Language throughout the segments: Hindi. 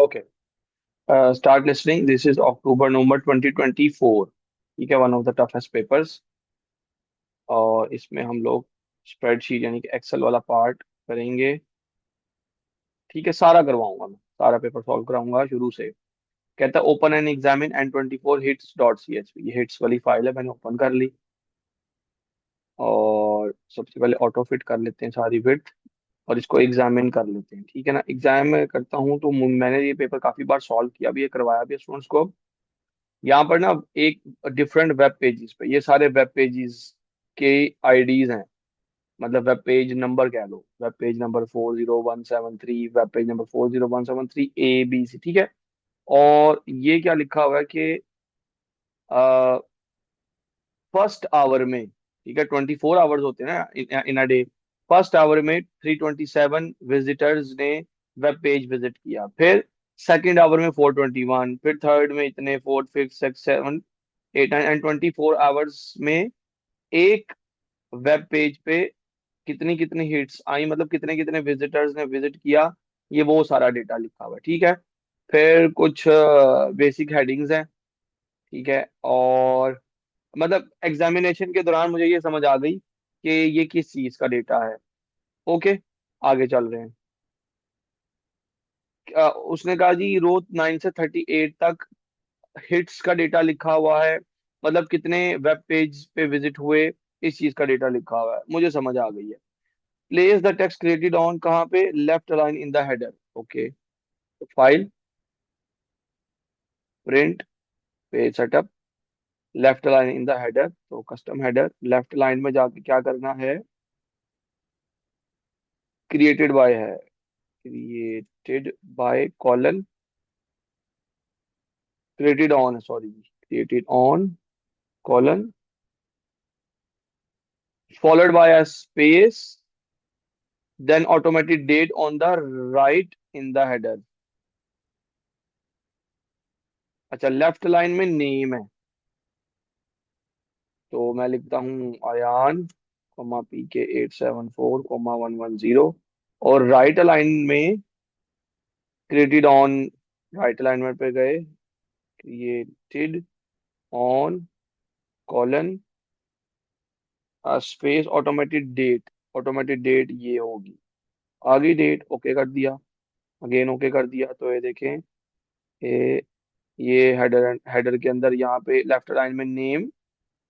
Okay, start listening. This is October November 2024। ठीक है, one of the toughest papers. और इसमें हम लोग स्प्रेडशीट यानी कि एक्सेल वाला पार्ट करेंगे। ठीक है, सारा करवाऊंगा, मैं सारा पेपर सॉल्व कराऊंगा शुरू से। कहता है open and examine and 24 hits dot C H P. ये हिट्स वाली फाइल है, मैंने ओपन कर ली। और सबसे पहले ऑटो फिट कर लेते हैं सारी विड्थ। और इसको एग्जामिन कर लेते हैं। ठीक है ना, एग्जाम में करता हूँ तो मैंने ये पेपर काफी बार सॉल्व किया भी है, करवाया भी है स्टूडेंट्स को। यहाँ पर ना एक डिफरेंट वेब पेजेस पे, ये सारे वेब पेजेस के आईडीज हैं। मतलब वेब पेज नंबर कह लो, web page number 40173, web page number 40173 ABC। ठीक है। और ये क्या लिखा हुआ है कि फर्स्ट आवर में, ठीक है, 24 आवर्स होते हैं ना इन अ डे। फर्स्ट आवर में 327 विजिटर्स ने वेब पेज विजिट किया। फिर सेकंड आवर में 421, फिर थर्ड में इतने, fourth fifth six seven eight and 24 hours में एक वेब पेज पे कितनी कितनी हिट्स आई, मतलब कितने कितने विजिटर्स ने विजिट किया। ये वो सारा डेटा लिखा हुआ है। ठीक है। फिर कुछ बेसिक हेडिंग्स हैं। ठीक है। और मतलब एग्जामिनेशन के दौरान मुझे ये समझ आ गई कि ये किस चीज का डेटा है। ओके, आगे चल रहे हैं। उसने कहा जी रो 9 से 38 तक हिट्स का डेटा लिखा हुआ है, मतलब कितने वेब पेज पे विजिट हुए, इस चीज का डेटा लिखा हुआ है। मुझे समझ आ गई है। Place the text created on, कहाँ पे, left line in the header. Okay, file, print, page setup, left line in the header, तो कस्टम हेडर। लेफ्ट लाइन में जाके क्या करना है, क्रिएटेड बाय है, created by colon, created on, sorry, created on colon, followed by a space, then automatic date on the right in the header. अच्छा, लेफ्ट लाइन में नेम है, तो मैं लिखता हूँ अयान, PK 874, 110। और राइट लाइन में क्रिएटेड ऑन, राइट लाइन में पे गए, created on colon space automated date, automated date ये होगी। आगे डेट ओके कर दिया, अगेन ओके कर दिया। तो ये देखें, ये ये हेडर, हेडर के अंदर यहाँ पे लेफ्ट लाइन में नेम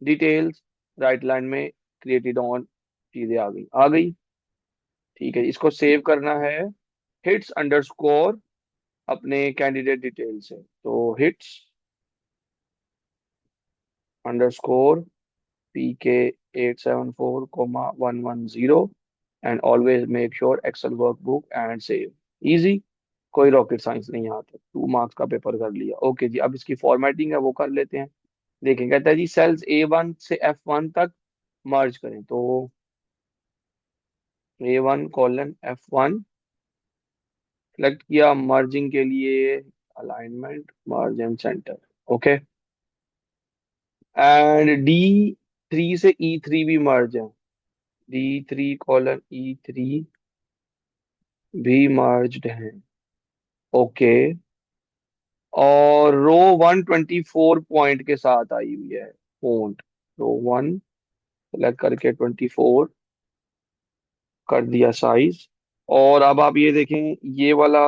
डिटेल्स, राइट लाइन में क्रिएटेड ऑन, चीजें आ गई आ गई। ठीक है, इसको सेव करना है हिट्स अंडरस्कोर अपने कैंडिडेट डिटेल से। तो hits underscore PK 874, 110, and always make sure Excel workbook and save. Easy, कोई रॉकेट साइंस नहीं यहाँ तक। 2 मार्क्स का पेपर कर लिया। ओके जी, अब इसकी फॉर्मेटिंग है वो कर लेते हैं। देखें, कहता है जी सेल्स A1 से F1 तक मर्ज करें। तो A1:F1 सेलेक्ट किया, मर्जिंग के लिए alignment, merge and center. Okay, and D3 से E3 भी मर्ज है। D3:E3 भी मर्ज्ड है। ओके, और रो 124 पॉइंट के साथ आई हुई है फॉन्ट। रो 1 सेलेक्ट करके 24 कर दिया साइज। और अब आप ये देखें, ये वाला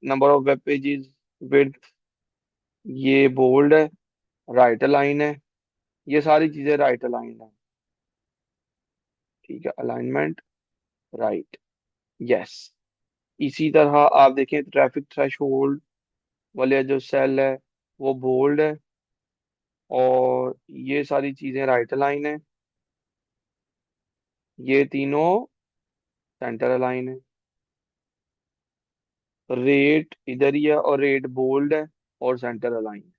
number of web pages width, ये बोल्ड है, राइट अलाइन है, ये सारी चीजें राइट अलाइन है। ठीक है, अलाइनमेंट राइट, यस। इसी तरह आप देखें, ट्रैफिक थ्रेशोल्ड वाले जो सेल है वो बोल्ड है, और ये सारी चीजें राइट अलाइन है, ये तीनों सेंटर अलाइन है। रेट इधर ही है, और रेट बोल्ड है और सेंटर अलाइन है।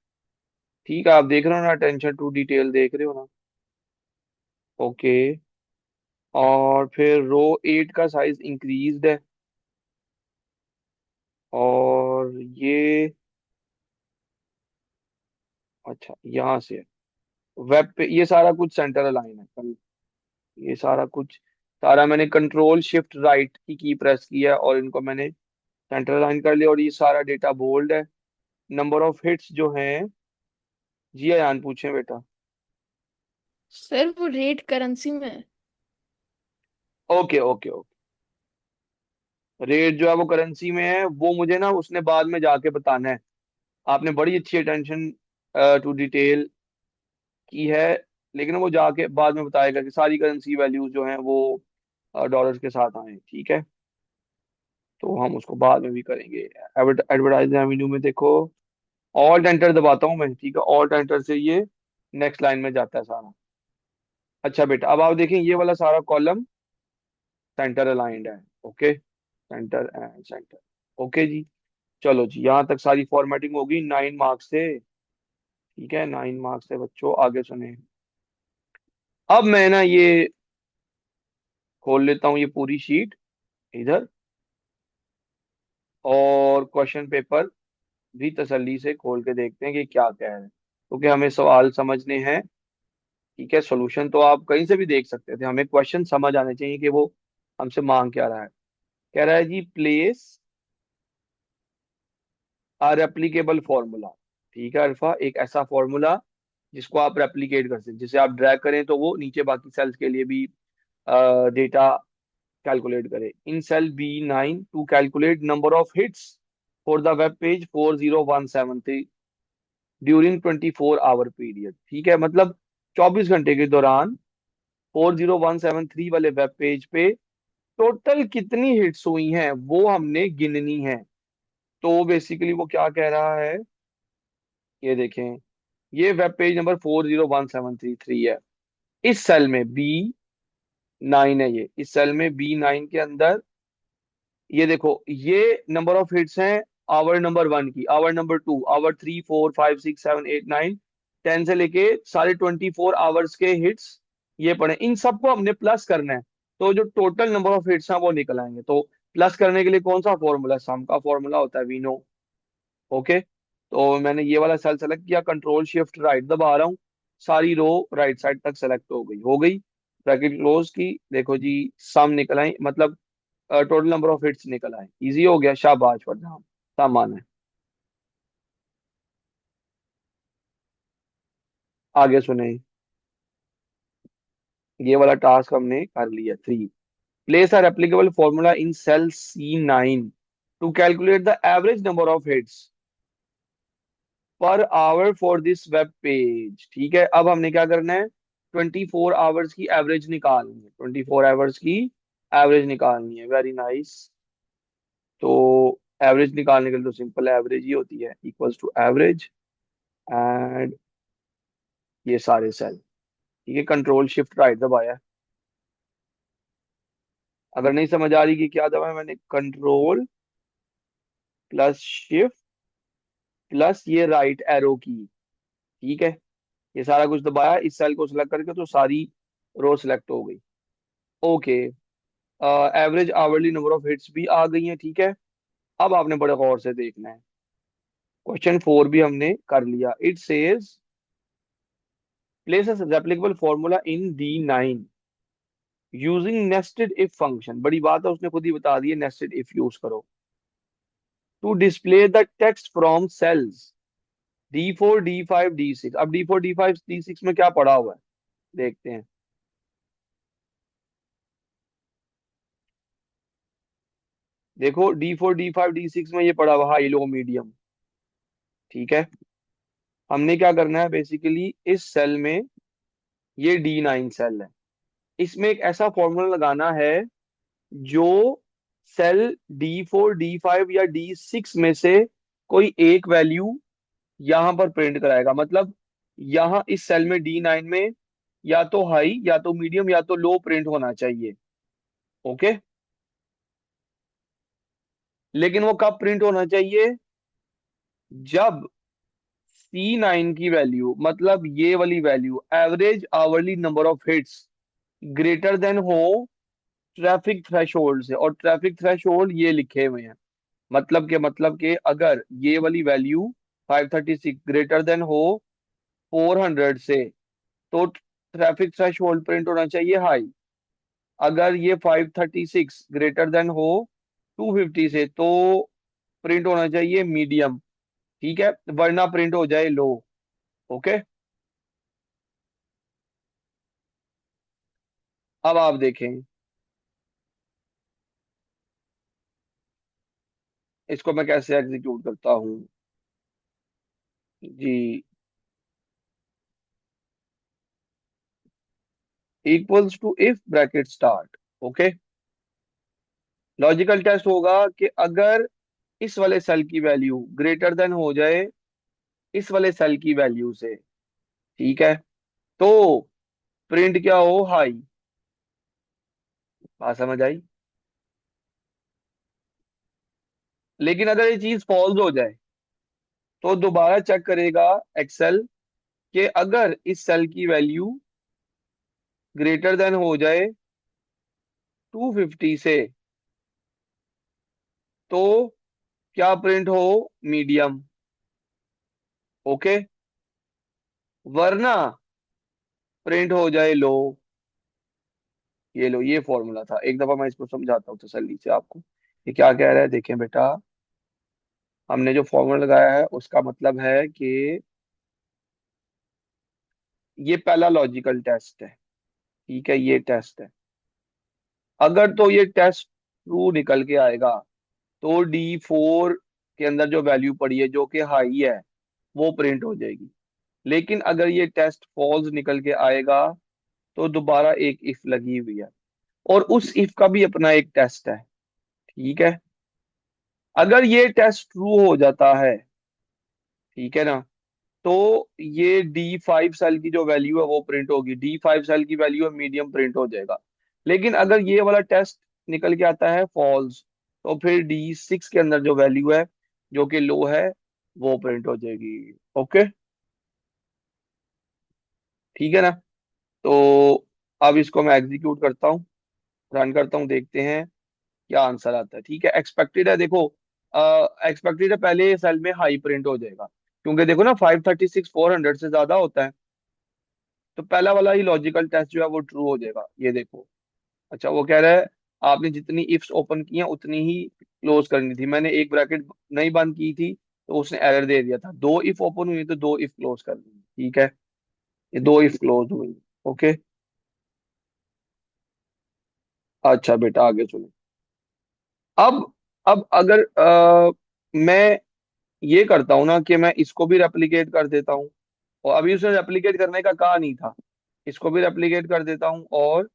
ठीक है, आप देख रहे हो ना, अटेंशन टू डिटेल देख रहे हो ना। ओके, और फिर रो 8 का साइज इंक्रीज्ड है, और ये, अच्छा यहाँ से वेब पे ये सारा कुछ सेंटर अलाइन है। ये सारा कुछ, सारा मैंने कंट्रोल शिफ्ट राइट की प्रेस किया है और इनको मैंने सेंटर अलाइन कर लिया और ये सारा डेटा बोल्ड है। नंबर ऑफ हिट्स जो हैं, जी अयान पूछे बेटा। सर वो रेट करेंसी में है। Okay okay okay. रेट जो है वो करेंसी में है, वो मुझे ना उसने बाद में जाके बताना है। आपने बड़ी अच्छी अटेंशन टू डिटेल की है, लेकिन वो जाके बाद में बताएगा कि सारी करेंसी वैल्यूज जो हैं वो डॉलर्स के साथ आए, ठीक है। तो हम उसको बाद में भी करेंगे। एडवर्टाइज रेवेन्यू में देखो, ऑल्ट एंटर दबाता हूँ मैं, ठीक है। ऑल्ट एंटर से ये नेक्स्ट लाइन में जाता है सारा। अच्छा बेटा, अब आप देखें ये वाला सारा कॉलम सेंटर अलाइंड है। Okay, center and center. Okay जी। चलो जी, यहाँ तक सारी फॉर्मेटिंग होगी 9 मार्क्स से। ठीक है, 9 मार्क्स से बच्चों, आगे सुने। अब मैं ना ये खोल लेता हूँ ये पूरी शीट इधर, और क्वेश्चन पेपर भी तसल्ली से खोल के देखते हैं कि क्या कह रहे हैं, क्योंकि हमें सवाल समझने हैं। ठीक है, सॉल्यूशन तो आप कहीं से भी देख सकते थे, हमें क्वेश्चन समझ आने चाहिए कि वो हमसे मांग क्या रहा है। कह रहा है जी प्लेस आ रेप्लीकेबल फॉर्मूला। ठीक है अल्फा, एक ऐसा फॉर्मूला जिसको आप रेप्लीकेट कर सकते, जिसे आप ड्रैग करें तो वो नीचे बाकी सेल्स के लिए भी डेटा कैलकुलेट करे। In cell B9 to calculate number of hits for the web page 40173 during 24 hour period. ठीक है, मतलब 24 घंटे के दौरान 40173 वाले वेब पेज पे टोटल कितनी हिट्स हुई हैं वो हमने गिननी है। तो बेसिकली वो क्या कह रहा है, ये देखें, ये वेब पेज नंबर 40173 है। इस सेल में B9 है, ये इस सेल में B9 के अंदर ये देखो, ये नंबर ऑफ हिट्स हैं आवर नंबर 1 की, आवर नंबर 2, आवर 3, 4, 5, 6, 7, 8, 9, 10 से लेके सारे 24 आवर्स के हिट्स ये पड़े। इन सबको हमने प्लस करना है, तो जो टोटल नंबर ऑफ हिट्स हैं वो निकल आएंगे। तो प्लस करने के लिए कौन सा फॉर्मूला, सम का फॉर्मूला होता है, वी नो। ओके, तो मैंने ये वाला सेल सेलेक्ट किया, कंट्रोल शिफ्ट राइट दबा रहा हूँ, सारी रो राइट साइड तक सेलेक्ट हो गई। ब्रैकेट क्लोज की, देखो जी, सम निकल आई, मतलब टोटल नंबर ऑफ हिट्स निकल आए। इजी हो गया, शाबाश फरजान, सामान है। आगे सुने, ये वाला टास्क हमने कर लिया। 3, place R applicable formula in cell C9 to calculate the average number of hits per hour for this web page. ठीक है, अब हमने क्या करना है, 24 आवर्स की एवरेज निकालनी है, 24 आवर्स की एवरेज निकालनी है। Very nice. तो एवरेज निकालने के लिए तो सिंपल एवरेज ही होती है, इक्वल्स टू एवरेज एंड ये सारे सेल। ठीक है, कंट्रोल शिफ्ट राइट दबाया। अगर नहीं समझ आ रही कि क्या दबाया मैंने, कंट्रोल प्लस शिफ्ट प्लस ये राइट एरो की। ठीक है, ये सारा कुछ दबाया, इस सेल को सिलेक्ट करके तो सारी रो सिलेक्ट हो गई। Okay, average hourly number of hits भी आ गई हैं। ठीक है, अब आपने बड़े गौर से देखना है। क्वेश्चन 4 भी हमने कर लिया। It says place a replicable formula in D9 using nested if function. बड़ी बात है, उसने खुद ही बता दी है, नेस्टेड इफ यूज करो to display the text from cells D4, D5, D6। अब D4, D5, D6 में क्या पड़ा हुआ है देखते हैं। देखो D4, D5, D6 में ये पड़ा हुआ हाई लो मीडियम। ठीक है, हमने क्या करना है बेसिकली, इस सेल में, ये D9 सेल है, इसमें एक ऐसा फॉर्मूला लगाना है जो सेल D4, D5 या D6 में से कोई एक वैल्यू यहां पर प्रिंट कराएगा। मतलब यहां इस सेल में D9 में या तो हाई या तो मीडियम या तो लो प्रिंट होना चाहिए। ओके, लेकिन वो कब प्रिंट होना चाहिए, जब C9 की वैल्यू, मतलब ये वाली value, average hourly number of hits greater than हो ट्रैफिक थ्रेशोल्ड से। और ट्रैफिक थ्रेशोल्ड ये लिखे हुए हैं, मतलब के अगर ये वाली वैल्यू 536 ग्रेटर देन हो 400 से, तो ट्रैफिक थ्रेशोल्ड प्रिंट होना चाहिए हाई। अगर ये 536 ग्रेटर देन हो 250 से, तो प्रिंट होना चाहिए मीडियम, ठीक है, वरना प्रिंट हो जाए लो। ओके, अब आप देखें, इसको मैं कैसे एग्जीक्यूट करता हूँ जी। Equals to if bracket start. Okay, logical test होगा कि अगर इस वाले सेल की वैल्यू ग्रेटर देन हो जाए इस वाले सेल की वैल्यू से, ठीक है, तो प्रिंट क्या हो, हाई। बात समझ आई? लेकिन अगर ये चीज फॉल्स हो जाए तो दोबारा चेक करेगा एक्सेल कि अगर इस सेल की वैल्यू ग्रेटर देन हो जाए 250 से, तो क्या प्रिंट हो, मीडियम। ओके, वरना प्रिंट हो जाए लो। ये लो, ये फॉर्मूला था। एक दफा मैं इसको समझाता हूँ तसल्ली से आपको, ये क्या कह रहा है, देखें बेटा। हमने जो फॉर्मूला लगाया है उसका मतलब है कि ये पहला लॉजिकल टेस्ट है, ठीक है, ये टेस्ट है। अगर तो ये टेस्ट ट्रू निकल के आएगा तो D4 के अंदर जो वैल्यू पड़ी है जो कि हाई है वो प्रिंट हो जाएगी। लेकिन अगर ये टेस्ट फॉल्स निकल के आएगा तो दोबारा एक इफ लगी हुई है, और उस इफ का भी अपना एक टेस्ट है, ठीक है। अगर ये टेस्ट ट्रू हो जाता है, ठीक है ना, तो ये D5 सेल की जो वैल्यू है वो प्रिंट होगी, D5 सेल की वैल्यू है मीडियम, प्रिंट हो जाएगा। लेकिन अगर ये वाला टेस्ट निकल के आता है फॉल्स, तो फिर D6 के अंदर जो वैल्यू है जो कि लो है वो प्रिंट हो जाएगी। ओके, ठीक है ना। तो अब इसको मैं एग्जीक्यूट करता हूँ, रन करता हूँ, देखते हैं क्या आंसर आता है। ठीक है, एक्सपेक्टेड है, देखो एक्सपेक्टेड है पहले सेल में हाई प्रिंट हो जाएगा, क्योंकि देखो ना 536 400 से ज्यादा होता है, तो पहला वाला ही लॉजिकल टेस्ट जो है वो ट्रू हो जाएगा। ये देखो, अच्छा वो कह रहा है आपने जितनी इफ्स ओपन की हैं उतनी ही क्लोज करनी थी, मैंने एक ब्रैकेट नहीं बंद की थी तो उसने एरर दे दिया था, दो इफ ओपन हुई तो दो इफ क्लोज करनी, ठीक है, ये दो इफ क्लोज हुई। ओके, अच्छा बेटा आगे चलो। अब अगर मैं ये करता हूं ना कि मैं इसको भी रेप्लिकेट कर देता हूँ, और अभी उसने रेप्लिकेट करने का कहा नहीं था, इसको भी रेप्लिकेट कर देता हूँ और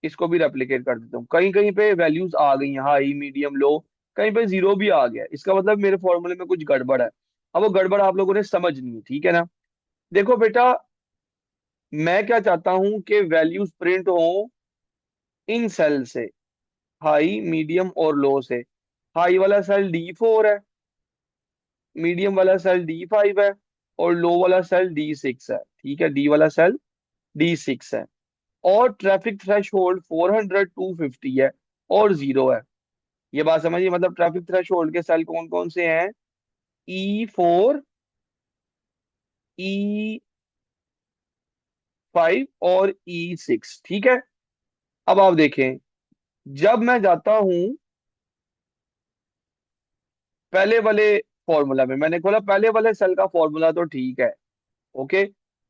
इसको भी रेप्लिकेट कर देता हूँ। कहीं कहीं पे वैल्यूज आ गई हैं, हाई मीडियम लो, कहीं पे जीरो भी आ गया, इसका मतलब मेरे फॉर्मूले में कुछ गड़बड़ है। अब वो गड़बड़ आप लोगों ने समझनी है, ठीक है ना। देखो बेटा, मैं क्या चाहता हूं कि वैल्यूज प्रिंट हो इन सेल से, हाई मीडियम और लो से। हाई वाला सेल D4 है, मीडियम वाला सेल D5 है, और लो वाला सेल D6 है, ठीक है, डी वाला सेल D6 है। और ट्रैफिक थ्रेश होल्ड 400 250 है, और जीरो है। ये बात समझिए, मतलब ट्रैफिक थ्रेश होल्ड के सेल कौन कौन से हैं, E4, E5 और E6, ठीक है। अब आप देखें, जब मैं जाता हूं पहले वाले फॉर्मूला में, मैंने खोला पहले वाले सेल का फॉर्मूला तो ठीक है, ओके,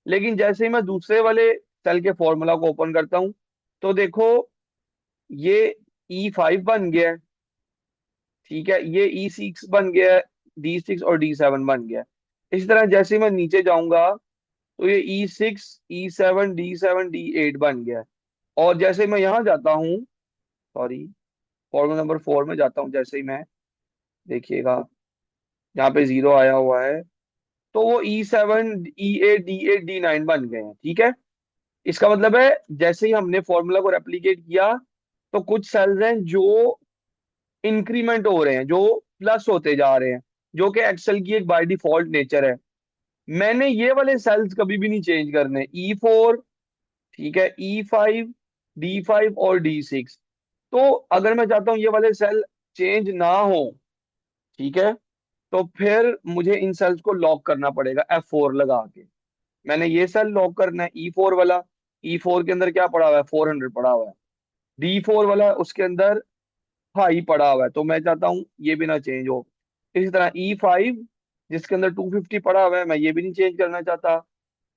लेकिन जैसे ही मैं दूसरे वाले सेल के फॉर्मूला को ओपन करता हूं तो देखो ये E5 बन गया है, ठीक है, ये E6 बन गया है, D6 और D7 बन गया है। इसी तरह जैसे ही मैं नीचे जाऊंगा तो ये E6 E7 D7 D8 बन गया है। और जैसे ही मैं यहाँ जाता हूँ, सॉरी, फॉर्मूला नंबर 4 में जाता हूँ, जैसे ही मैं, देखिएगा यहाँ पे जीरो आया हुआ है, तो वो E7 E8 D8 D9 बन गए हैं, ठीक है। इसका मतलब है जैसे ही हमने फॉर्मूला को रेप्लिकेट किया तो कुछ सेल्स हैं जो इंक्रीमेंट हो रहे हैं, जो प्लस होते जा रहे हैं, जो कि एक्सेल की एक बाय डिफॉल्ट नेचर है। मैंने ये वाले सेल्स कभी भी नहीं चेंज करने, E4, ठीक है, E5 D5 और D6। तो अगर मैं चाहता हूँ ये वाले सेल चेंज ना हो, ठीक है, तो फिर मुझे इन सेल्स को लॉक करना पड़ेगा F4 लगा के। मैंने ये सेल लॉक करना है E4 वाला, E4 के अंदर क्या पड़ा हुआ है, 400 पड़ा हुआ है। D4 वाला उसके अंदर हाई पड़ा हुआ है, तो मैं चाहता हूँ ये भी ना चेंज हो। इसी तरह E5 जिसके अंदर 250 पड़ा हुआ है, मैं ये भी नहीं चेंज करना चाहता।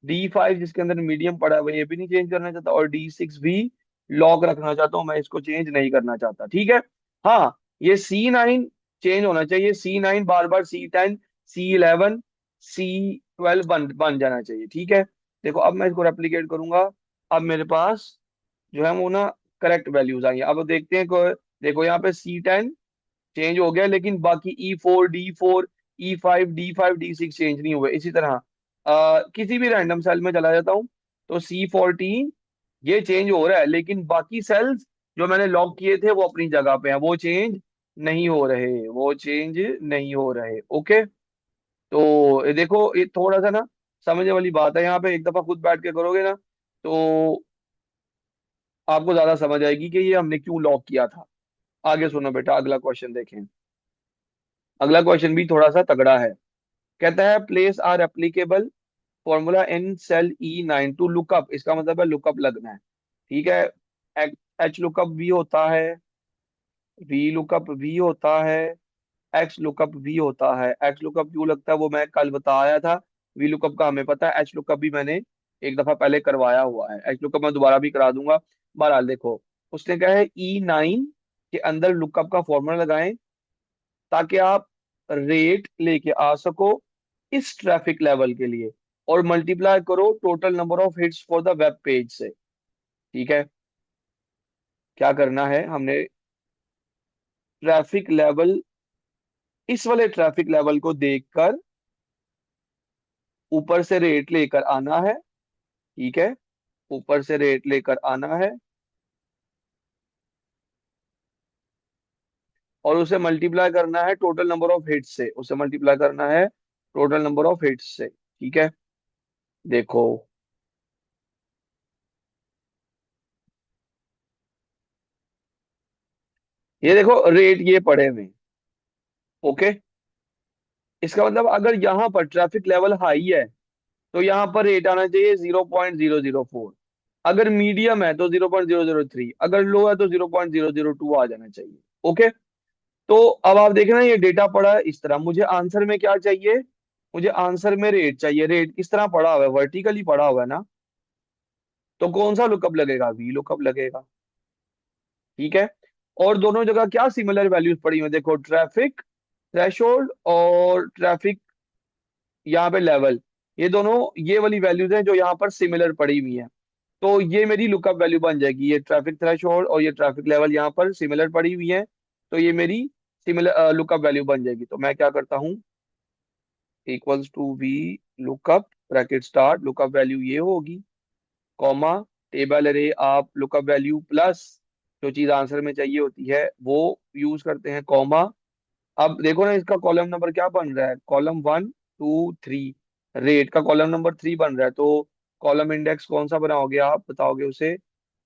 D5 जिसके अंदर मीडियम पड़ा हुआ है, ये भी नहीं चेंज करना चाहता। और D6 भी लॉक रखना चाहता हूँ, मैं इसको चेंज नहीं करना चाहता। ठीक है। हाँ, ये C9 चेंज होना चाहिए। C9 बार बार C10, C11, C12 बन बन जाना चाहिए। ठीक है। देखो अब मैं इसको रेप्लिकेट करूंगा। अब मेरे पास जो है वो ना करेक्ट वैल्यूज आई हैं। अब देखते हैं देखो यहाँ पे C10 चेंज हो गया, लेकिन बाकी E4, D4, E5, D5, D6 change नहीं हुए। इसी तरह किसी भी रैंडम सेल में चला जाता हूँ तो C14 ये चेंज हो रहा है, लेकिन बाकी सेल्स जो मैंने लॉक किए थे वो अपनी जगह पे हैं, वो चेंज नहीं हो रहे, वो चेंज नहीं हो रहे। ओके। तो ये देखो, ये थोड़ा सा ना समझने वाली बात है। यहाँ पे एक दफा खुद बैठ के करोगे ना तो आपको ज्यादा समझ आएगी कि ये हमने क्यों लॉक किया था। आगे सुनो बेटा, अगला क्वेश्चन देखें। अगला क्वेश्चन भी थोड़ा सा तगड़ा है। कहता है place R applicable formula in cell E9 to lookup. इसका मतलब है लुकअप लगना है। ठीक है। एच लुकअप भी होता है, वी लुकअप भी होता है, एक्स लुकअप भी होता है। एक्स लुकअप क्यों लगता है वो मैं कल बताया था। वी लुकअप का हमें पता है, एच लुकअप भी मैंने एक दफा पहले करवाया हुआ है। एच लुकअप मैं दोबारा भी करा दूंगा। बहरहाल देखो, उसने कहा है E9 के अंदर लुकअप का फॉर्मूला लगाएं ताकि आप रेट लेके आ सको इस ट्रैफिक लेवल के लिए, और मल्टीप्लाई करो total number of hits for the web page से। ठीक है। क्या करना है हमने, ट्रैफिक लेवल, इस वाले ट्रैफिक लेवल को देखकर ऊपर से रेट लेकर आना है। ठीक है। ऊपर से रेट लेकर आना है और उसे मल्टीप्लाई करना है टोटल नंबर ऑफ हिट्स से, उसे मल्टीप्लाई करना है टोटल नंबर ऑफ हिट्स से। ठीक है। देखो, ये देखो रेट ये पड़े हुए हैं। ओके। इसका मतलब अगर यहाँ पर ट्रैफिक लेवल हाई है तो यहाँ पर रेट आना चाहिए 0.004। अगर मीडियम है तो 0.003, अगर लो है तो 0.002 आ जाना चाहिए। ओके। तो अब आप देख रहे हैं ये डेटा पड़ा है इस तरह। मुझे आंसर में क्या चाहिए, मुझे आंसर में रेट चाहिए। रेट किस तरह पड़ा हुआ है, वर्टिकली पड़ा हुआ है ना, तो कौन सा लुकअप लगेगा, वी लुकअप लगेगा। ठीक है। और दोनों जगह क्या सिमिलर वैल्यूज पड़ी हुई हैं, देखो ट्रैफिक थ्रेशोल्ड और ट्रैफिक यहाँ पे लेवल, ये दोनों ये वाली वैल्यूज हैं जो यहाँ पर सिमिलर पड़ी हुई हैं। तो ये मेरी लुकअप वैल्यू बन जाएगी। ये ट्रैफिक थ्रेशोल्ड और ये ट्रैफिक लेवल यहाँ पर सिमिलर पड़ी हुई है, तो ये मेरी सिमिलर लुकअप वैल्यू बन जाएगी। तो मैं क्या करता हूँ, equals to V lookup bracket start, lookup value ये होगी, कॉमा, टेबल अरे आप लुकअप वैल्यू प्लस जो चीज आंसर में चाहिए होती है वो यूज करते हैं, कॉमा। अब देखो ना इसका कॉलम नंबर क्या बन रहा है, कॉलम 1, 2, 3, रेट का कॉलम नंबर 3 बन रहा है। तो कॉलम इंडेक्स कौन सा बनाओगे आप, बताओगे उसे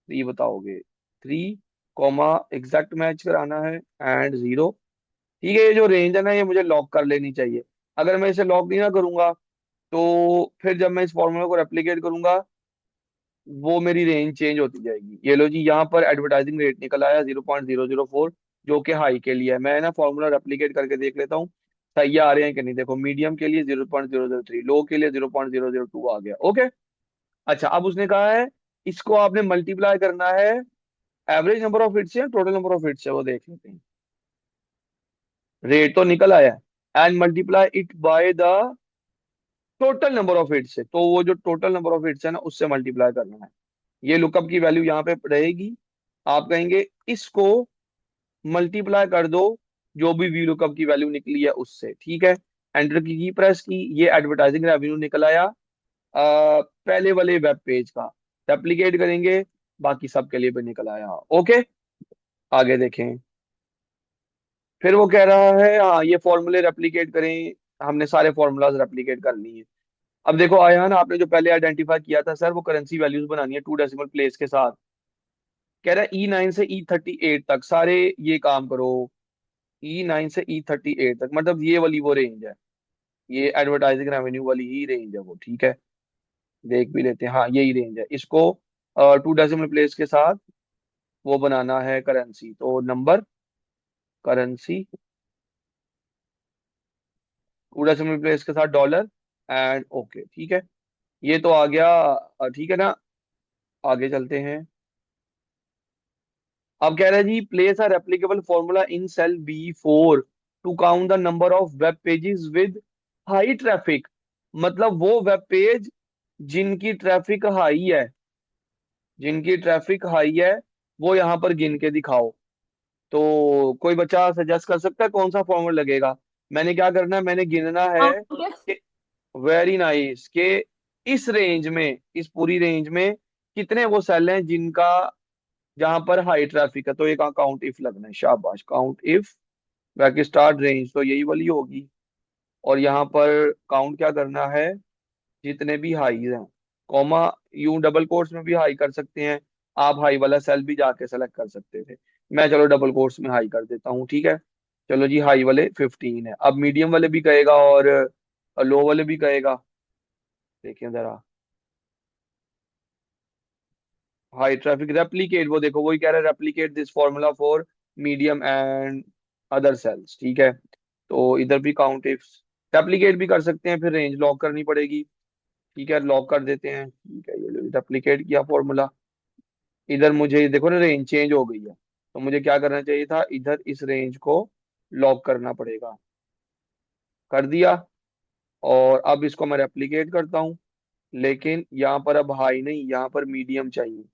3 बताओगे। 3, कॉमा, एग्जैक्ट मैच कराना है एंड 0। ठीक है। ये जो रेंज है ना ये मुझे लॉक कर लेनी चाहिए। अगर मैं इसे लॉक नहीं ना करूंगा तो फिर जब मैं इस फॉर्मूला को रेप्लिकेट करूंगा वो मेरी रेंज चेंज होती जाएगी। ये लो जी, यहाँ पर एडवर्टाइजिंग रेट निकल आया 0.004, जो कि हाई के लिए है। मैं ना फॉर्मूला रेप्लिकेट करके देख लेता हूँ सही आ रहे हैं कि नहीं। देखो मीडियम के लिए 0.003, लो के लिए 0.002 आ गया। ओके। अच्छा, अब उसने कहा है इसको आपने मल्टीप्लाई करना है एवरेज नंबर ऑफ हिट्स से, टोटल नंबर ऑफ हिट्स से, वो देख लेते हैं। रेट तो निकल आया, and multiply it by the total number of hits से, तो वो जो टोटल नंबर ऑफ हिट्स है ना उससे मल्टीप्लाई करना है। ये लुकअप की वैल्यू यहाँ पे रहेगी। आप कहेंगे इसको मल्टीप्लाई कर दो जो भी वी लुकअप की वैल्यू निकली है उससे। ठीक है। एंटर की प्रेस की, ये एडवर्टाइजिंग रेवेन्यू निकल आया पहले वाले वेब पेज का। रेप्लिकेट करेंगे, बाकी सब के लिए भी निकल आया। ओके। आगे देखें। फिर वो कह रहा है हाँ ये फॉर्मूले रेप्लिकेट करें। हमने सारे फॉर्मूलाज रेप्लिकेट कर लिए। अब देखो आया ना, आपने जो पहले आइडेंटिफाई किया था सर वो करेंसी वैल्यूज बनानी है 2 डेसिमल प्लेस के साथ। कह रहा है E9 से E38 तक सारे ये काम करो। E9 से E38 तक मतलब ये वाली वो रेंज है, ये एडवर्टाइजिंग रेवेन्यू वाली ही रेंज है वो। ठीक है। देख भी लेते हैं, हाँ यही रेंज है। इसको 2 डेसिमल प्लेस के साथ वो बनाना है करेंसी, तो number currency two decimal place के साथ डॉलर एंड ओके, ठीक है। ये तो आ गया, ठीक है ना। आगे चलते हैं। अब कह रहा है जी place a replicable formula in cell B4 to count the number of web pages with high traffic. मतलब वो वेब पेज जिनकी ट्रैफिक हाई है, जिनकी ट्रैफिक हाई है, वो यहाँ पर गिन के दिखाओ। तो कोई बच्चा सजेस्ट कर सकता है कौन सा फॉर्मूला लगेगा? मैंने क्या करना है, मैंने गिनना है काउंट। कि, वेरी नाइस, कि इस रेंज में, इस पूरी रेंज में कितने वो सेल हैं जिनका, जहां पर हाई ट्रैफिक है। तो ये काउंट इफ लगना है, शाबाश, count if back start range तो यही वाली होगी। और यहाँ पर काउंट क्या करना है, जितने भी हाईज हैं, कॉमा, यू डबल कोट्स में भी हाई कर सकते हैं। आप हाई वाला सेल भी जाके सेलेक्ट कर सकते थे। मैं चलो डबल कोट्स में हाई कर देता हूँ, ठीक है। चलो जी, हाई वाले 15 है। अब मीडियम वाले भी कहेगा और लो वाले भी कहेगा। देखिए जरा, हाई ट्रैफिक रेप्लीकेट, वो देखो वही कह रहा है, replicate this formula for medium and other sales, ठीक है। तो इधर भी काउंट इफ रेप्लीकेट भी कर सकते हैं, फिर रेंज लॉक करनी पड़ेगी। ठीक है, लॉक कर देते हैं, ठीक है। ये रेप्लीकेट किया फॉर्मूला। इधर मुझे देखो ना, रेंज चेंज हो गई है, तो मुझे क्या करना चाहिए था, इधर इस रेंज को लॉक करना पड़ेगा। कर दिया। और अब इसको मैं रेप्लीकेट करता हूँ, लेकिन यहाँ पर अब हाई नहीं, यहाँ पर मीडियम चाहिए,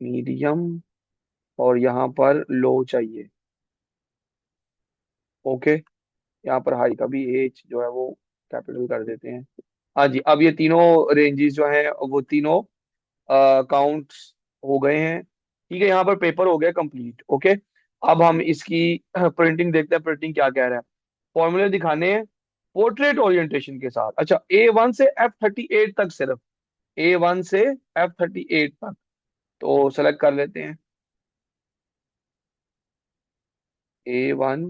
मीडियम। और यहाँ पर लो चाहिए, ओके। यहाँ पर हाई का भी एज जो है वो कैपिटल कर देते हैं। हाँ जी, अब ये तीनों रेंजेस जो हैं वो तीनों काउंट्स हो गए हैं, ठीक है। यहाँ पर पेपर हो गया कंप्लीट, ओके। अब हम इसकी प्रिंटिंग देखते हैं, प्रिंटिंग क्या कह रहा है। फॉर्मूले दिखाने हैं पोर्ट्रेट ओरिएंटेशन के साथ। अच्छा, A1 से F38 तक सिर्फ, A1 से F38 तक। तो सेलेक्ट कर लेते हैं A1,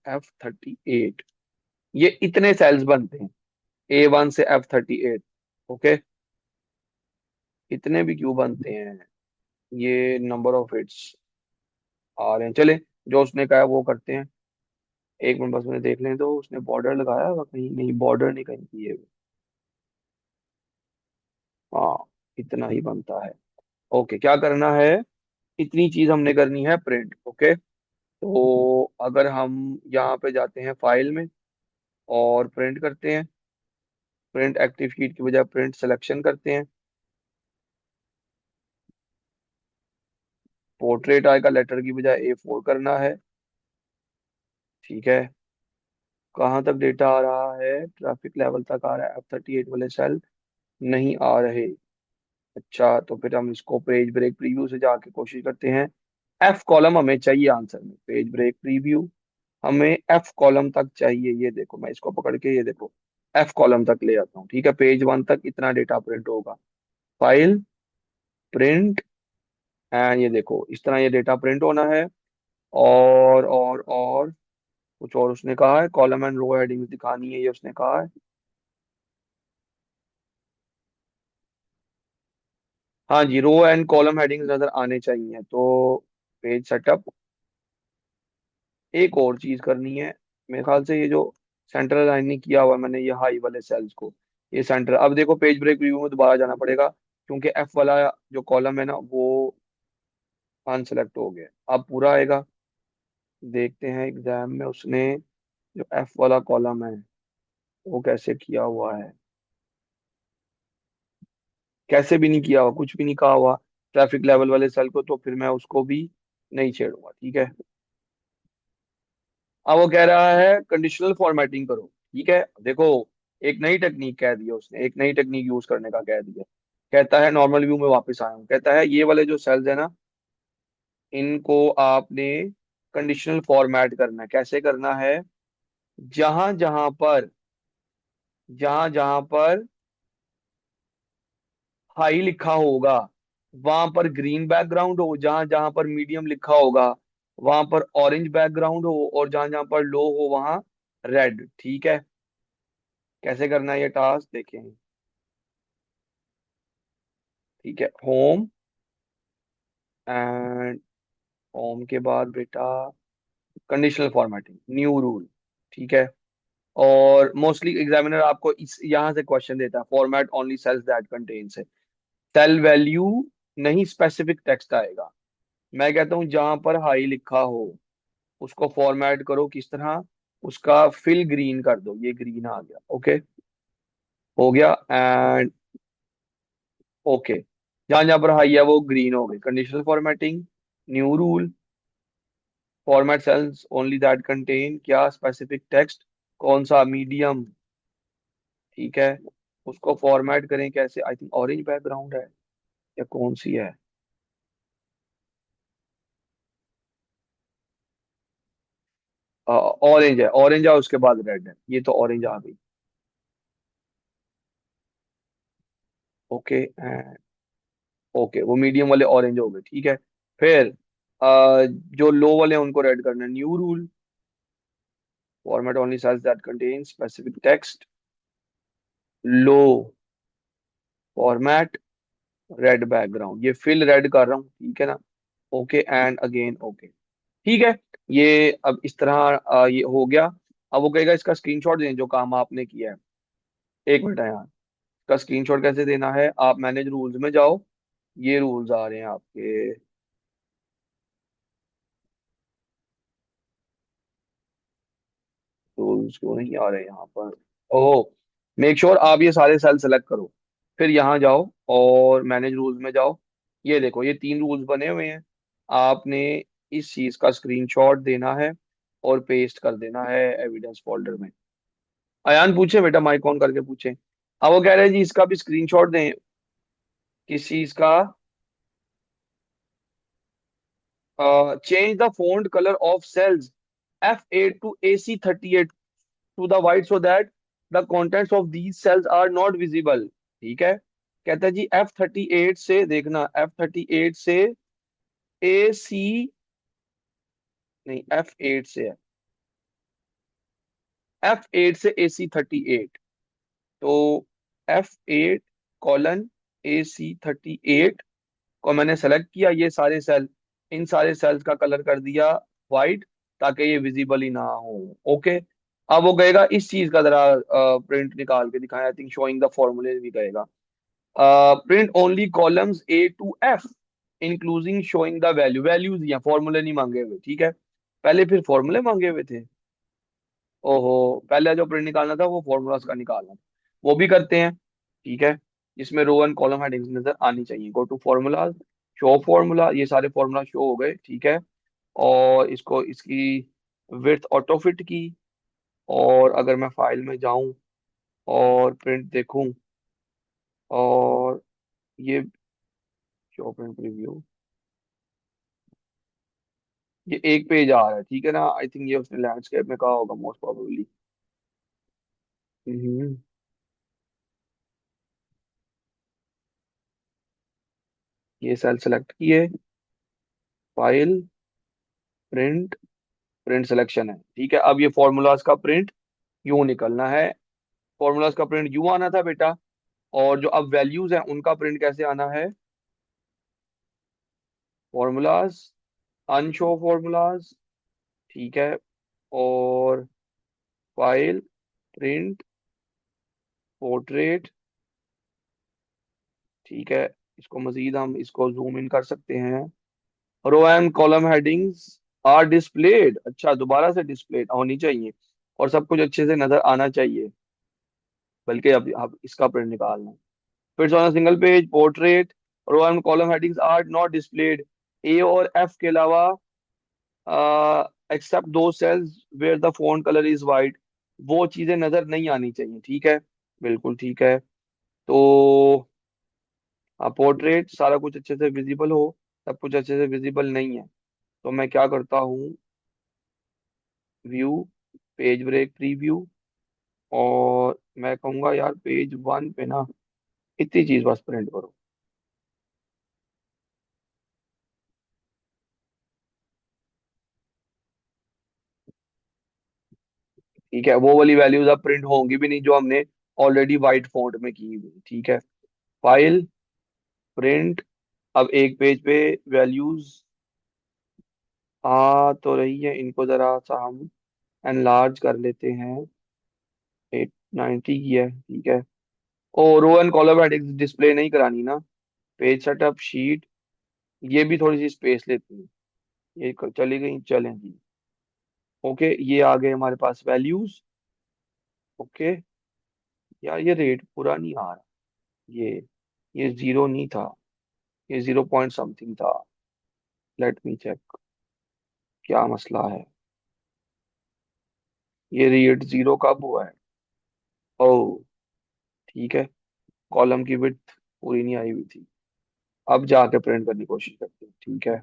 F38। ये इतने सेल्स बनते हैं A1 से F38, ओके। इतने भी क्यों बनते हैं, ये नंबर ऑफ हिट्स आ रहे हैं, चले जो उसने कहा है वो करते हैं। एक मिनट बस मुझे देख लें, तो उसने बॉर्डर लगाया होगा कहीं, नहीं बॉर्डर नहीं कहीं किए हुए। हाँ, इतना ही बनता है, ओके। क्या करना है, इतनी चीज हमने करनी है प्रिंट, ओके। तो अगर हम यहाँ पे जाते हैं फाइल में और प्रिंट करते हैं, प्रिंट एक्टिव शीट की बजाय प्रिंट सिलेक्शन करते हैं, पोर्ट्रेट आएगा, लेटर की बजाय A4 करना है, ठीक है। कहाँ तक डेटा आ रहा है, ट्रैफिक लेवल तक आ रहा है, F38 वाले सेल नहीं आ रहे। अच्छा, तो फिर हम इसको पेज ब्रेक प्रीव्यू से जाके कोशिश करते हैं। F कॉलम हमें चाहिए आंसर में, पेज ब्रेक प्रीव्यू, हमें F कॉलम तक चाहिए। ये देखो, मैं इसको पकड़ के, ये देखो, F कॉलम तक ले आता हूँ, ठीक है। पेज 1 तक इतना डेटा प्रिंट होगा, फाइल, प्रिंट, एंड ये देखो इस तरह ये डेटा प्रिंट होना है। और कुछ और उसने कहा है, कॉलम एंड रो हेडिंग्स दिखानी है, ये उसने कहा है। हाँ जी, रो एंड कॉलम हेडिंग्स नजर आने चाहिए। तो पेज सेटअप, एक और चीज करनी है मेरे ख्याल से, ये जो सेंटर अलाइन किया हुआ है मैंने ये हाई वाले सेल्स को, ये सेंटर। अब देखो पेज ब्रेक व्यू में दोबारा जाना पड़ेगा, क्योंकि F वाला जो कॉलम है ना वो अनसेलेक्ट हो गया। अब पूरा आएगा, देखते हैं एग्जाम में उसने जो F वाला कॉलम है वो कैसे किया हुआ है। कैसे भी नहीं किया हुआ, कुछ भी नहीं कहा हुआ ट्रैफिक लेवल वाले सेल को, तो फिर मैं उसको भी नहीं छेड़ूंगा, ठीक है। अब वो कह रहा है कंडीशनल फॉर्मेटिंग करो, ठीक है। देखो, एक नई टेक्निक कह दी है उसने, एक नई टेक्निक यूज करने का कह दिया। कहता है नॉर्मल व्यू में वापस आया हूँ, कहता है ये वाले जो सेल्स है ना, इनको आपने कंडीशनल फॉर्मेट करना है। कैसे करना है, जहां जहां पर, जहां जहां पर हाई लिखा होगा वहां पर ग्रीन बैकग्राउंड हो, जहां जहां पर मीडियम लिखा होगा वहां पर ऑरेंज बैकग्राउंड हो, और जहां जहां पर लो हो वहां रेड, ठीक है। कैसे करना है ये टास्क देखें। ठीक है, होम, एंड होम के बाद बेटा कंडीशनल फॉर्मेटिंग, न्यू रूल। ठीक है। और मोस्टली एग्जामिनर आपको इस यहाँ से क्वेश्चन देता है, format only cells that contains है, सेल वैल्यू नहीं, स्पेसिफिक टेक्स्ट आएगा। मैं कहता हूँ जहां पर हाई लिखा हो उसको फॉर्मेट करो किस तरह, उसका फिल ग्रीन कर दो, ये ग्रीन आ गया, ओके, हो गया। एंड ओके, जहां जहां पर हाई है वो ग्रीन हो गई। Conditional formatting, new rule, format cells only that contain क्या, स्पेसिफिक टेक्स्ट, कौन सा, मीडियम। ठीक है, उसको फॉर्मेट करें कैसे, आई थिंक ऑरेंज बैकग्राउंड है या कौन सी है, ऑरेंज है, ऑरेंज है उसके बाद रेड है, ये तो ऑरेंज आ गई। ओके एंड ओके, वो मीडियम वाले ऑरेंज हो गए, ठीक है। फिर जो लो वाले हैं उनको रेड करना है, new rule, format only cells that contain specific text, लो फॉर्मेट, रेड बैकग्राउंड, ये फिल रेड कर रहा हूँ, ठीक है ना। ओके एंड अगेन ओके, ठीक है। ये अब इस तरह ये हो गया। अब वो कहेगा इसका स्क्रीनशॉट दें जो काम आपने किया है। एक मिनट है यार, इसका स्क्रीनशॉट कैसे देना है, आप मैनेज रूल्स में जाओ, ये रूल्स आ रहे हैं आपके, रूल्स क्यों नहीं आ रहे यहाँ पर, ओह, मेक श्योर आप ये सारे सेल सेलेक्ट करो, फिर यहाँ जाओ और मैनेज रूल्स में जाओ। ये देखो ये तीन रूल्स बने हुए हैं, आपने इस चीज का स्क्रीनशॉट देना है और पेस्ट कर देना है एविडेंस फोल्डर में। अयान पूछे बेटा, माइक ऑन करके पूछे। अब वो कह रहे हैं जी इसका भी स्क्रीनशॉट दें, किस चीज का, change the font colour of cells F8 to AC38 to the white so that the contents of these cells are not visible। ठीक है, कहता है जी F38 से देखना, F38 से AC, नहीं F8 से है, F8 से AC38, तो F8 कॉलन AC38 को मैंने सेलेक्ट किया, ये सारे सेल, इन सारे सेल्स का कलर कर दिया व्हाइट, ताकि ये विजिबल ही ना हो। ओके, अब वो कहेगा इस चीज का जरा प्रिंट निकाल के दिखाएं, आई थिंक शोइंग द फॉर्मूले भी कहेगा। Print only columns A to F including showing the value, values या फॉर्मूले नहीं मांगे हुए, ठीक है। पहले फिर फॉर्मूले मांगे हुए थे, ओहो, पहले जो प्रिंट निकालना था वो फॉर्मूलाज का निकालना था, वो भी करते हैं, ठीक है। इसमें रो एंड कॉलम हेडिंग्स नजर आनी चाहिए, go to formulas, show formula, ये सारे फॉर्मूला शो हो गए, ठीक है। और इसको इसकी विड्थ ऑटो फिट की, और अगर मैं फाइल में जाऊं और प्रिंट देखूं, और ये शो प्रिंट प्रीव्यू, ये एक पेज आ रहा है, ठीक है ना, आई थिंक ये उसने लैंडस्केप में कहा होगा मोस्ट प्रोबेबली। हम्म, ये सेल सेलेक्ट किए, फाइल, प्रिंट, प्रिंट सिलेक्शन है, ठीक है। अब ये फॉर्मूलाज का प्रिंट यूं निकलना है, फॉर्मूलाज का प्रिंट यूं आना था बेटा, और जो अब वैल्यूज हैं उनका प्रिंट कैसे आना है, फॉर्मूलाज, अनशो फॉर्मूलाज, ठीक है, और फाइल, प्रिंट, पोर्ट्रेट, ठीक है। इसको मजीद हम इसको जूम इन कर सकते हैं, row and column headings are displayed, अच्छा दोबारा से डिस्प्लेड होनी चाहिए, और सब कुछ अच्छे से नजर आना चाहिए, बल्कि अब इसका प्रिंट निकालना है। फिर on single page portrait, row and column headings are not displayed, A और एफ के अलावा, एक्सेप्ट दो cells where the font colour is white, वो चीजें नजर नहीं आनी चाहिए, ठीक है, बिल्कुल ठीक है। तो पोर्ट्रेट सारा कुछ अच्छे से विजिबल हो, सब कुछ अच्छे से विजिबल नहीं है, तो मैं क्या करता हूँ, व्यू, पेज ब्रेक प्रीव्यू, और मैं कहूंगा यार पेज 1 पे ना इतनी चीज बस प्रिंट करो, ठीक है। वो वाली वैल्यूज अब प्रिंट होंगी भी नहीं जो हमने ऑलरेडी वाइट फॉन्ट में की हुई, ठीक है। File, print. अब एक पेज पे वैल्यूज आ तो रही है, इनको जरा सा हम एनलार्ज कर लेते हैं। 890 की है, ठीक है। ओ, row and column headings display नहीं करानी ना। पेज सेटअप शीट, ये भी थोड़ी सी स्पेस लेती है। ये चली गई, चलें जी। ओके, ये आ गए हमारे पास वैल्यूज। ओके। यार ये रेट पूरा नहीं आ रहा। ये जीरो नहीं था, ये 0 पॉइंट समथिंग था। लेट मी चेक, क्या मसला है। ये रेट जीरो कब हुआ है? ओ, ठीक है। कॉलम की विड्थ पूरी नहीं आई हुई थी। अब जाके प्रिंट करने की कोशिश करते हैं, ठीक है।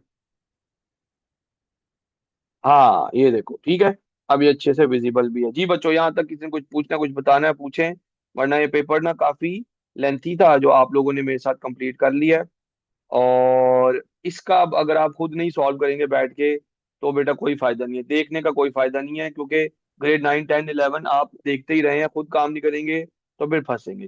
हाँ ये देखो, ठीक है। अब ये अच्छे से विजिबल भी है जी। बच्चों, यहाँ तक किसी ने कुछ पूछना, कुछ बताना है पूछें, वरना ये पेपर ना काफी लेंथी था जो आप लोगों ने मेरे साथ कंप्लीट कर लिया है। और इसका अब अगर आप खुद नहीं सॉल्व करेंगे बैठ के, तो बेटा कोई फायदा नहीं है, देखने का कोई फायदा नहीं है, क्योंकि ग्रेड 9, 10, 11 आप देखते ही रहे हैं, खुद काम नहीं करेंगे तो फिर फंसेंगे।